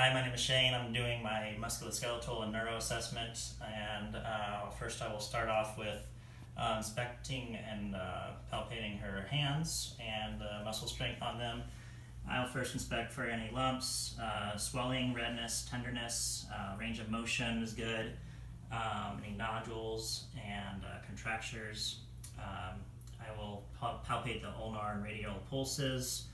Hi, my name is Shane. I'm doing my musculoskeletal and neuro assessment, and first I will start off with inspecting and palpating her hands and muscle strength on them. I'll first inspect for any lumps, swelling, redness, tenderness, range of motion is good, any nodules and contractures. I will palpate the ulnar and radial pulses,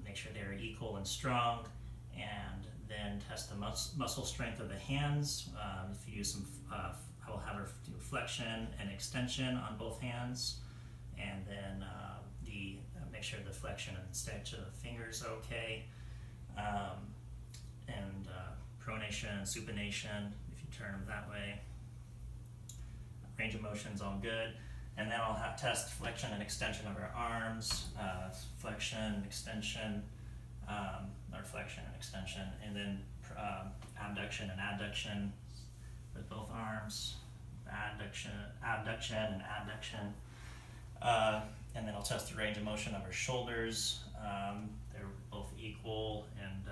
make sure they're equal and strong, and then test the muscle strength of the hands. If you use some, I will have her do flexion and extension on both hands, and then make sure the flexion and extension of the fingers are okay, and pronation and supination if you turn them that way. Range of motion's all good. And then I'll test flexion and extension of her arms, flexion, extension, or flexion and extension, and then abduction and adduction with both arms, abduction and adduction. And then I'll test the range of motion of her shoulders. They're both equal and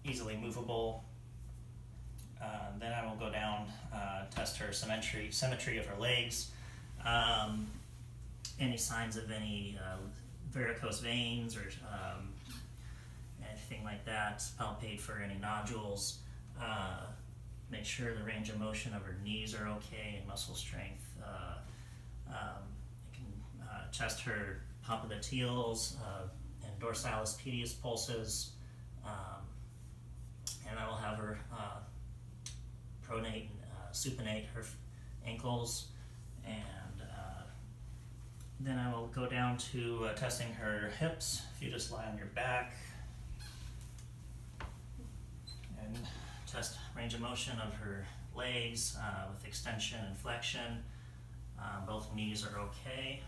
easily movable. Then I will go down, test her symmetry of her legs, any signs of any varicose veins or anything like that, palpate for any nodules, make sure the range of motion of her knees are okay and muscle strength. I can test her popliteals and dorsalis pedis pulses, and I will have her pronate and supinate her ankles, and then I will go down to testing her hips. If you just lie on your back and test range of motion of her legs with extension and flexion. Both knees are okay.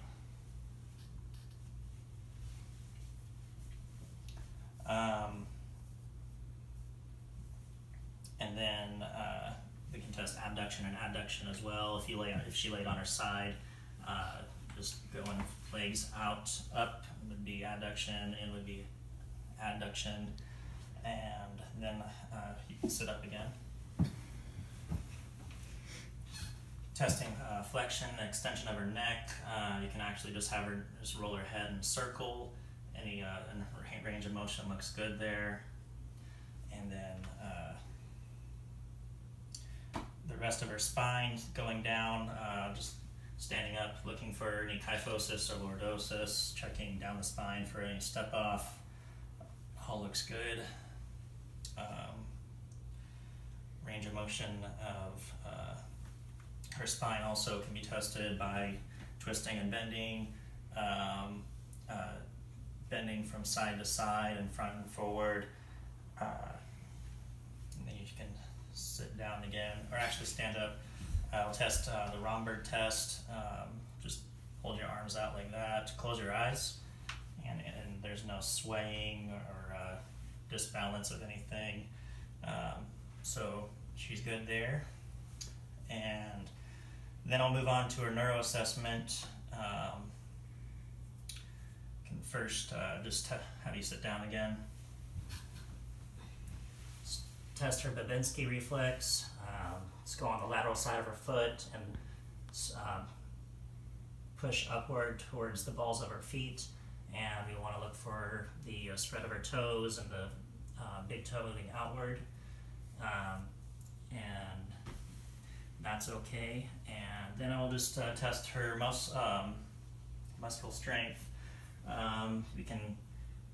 And then we can test abduction and adduction as well. If she laid on her side, just going legs out, up would be adduction, in would be adduction, and then you can sit up again. Testing flexion and extension of her neck. You can actually just have her just roll her head in a circle. And her range of motion looks good there. And then the rest of her spine going down, just standing up, looking for any kyphosis or lordosis, checking down the spine for any step off. All looks good. Range of motion of her spine also can be tested by twisting and bending, bending from side to side and front and forward. And then you can sit down again, or actually stand up. I'll test the Romberg test. Just hold your arms out like that, close your eyes, and there's no swaying or disbalance of anything. So she's good there. And then I'll move on to her neuro assessment. Can first just have you sit down again. Test her Babinski reflex. Let's go on the lateral side of her foot and push upward towards the balls of her feet. And we want to look for the spread of her toes and the big toe moving outward. And that's okay. And then I'll just test her muscle strength. We can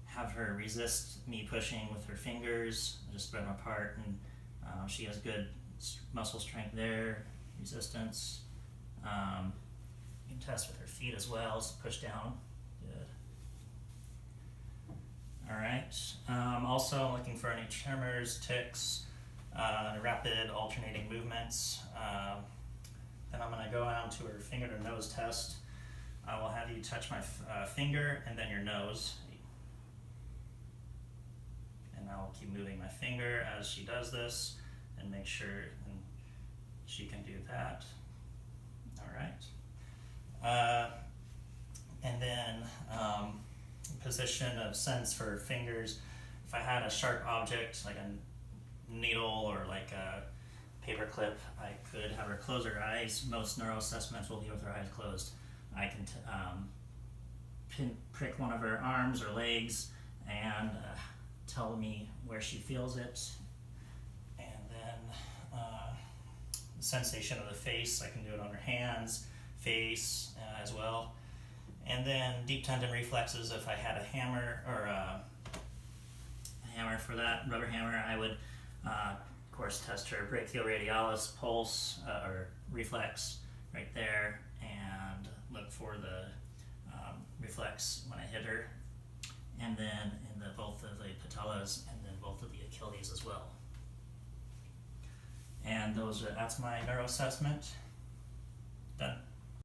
have her resist me pushing with her fingers, just spread them apart, and she has good muscle strength there, resistance. You can test with her feet as well, just push down, good. Alright, also looking for any tremors, tics, rapid alternating movements. Then I'm going to go on to her finger to nose test. I will have you touch my finger and then your nose. And I'll keep moving my finger as she does this and make sure she can do that. Alright. And then position of sense for fingers. if I had a sharp object like a needle or like a paper clip, I could have her close her eyes. Most neuro assessments will be with her eyes closed. I can prick one of her arms or legs and tell me where she feels it. And then the sensation of the face, I can do it on her hands, face as well. And then deep tendon reflexes, if I had a hammer or a hammer for that, rubber hammer, I would of course test her brachioradialis pulse or reflex right there and look for the reflex when I hit her, and then in both of the patellas and then both of the Achilles as well. And that's my neuro assessment. Done.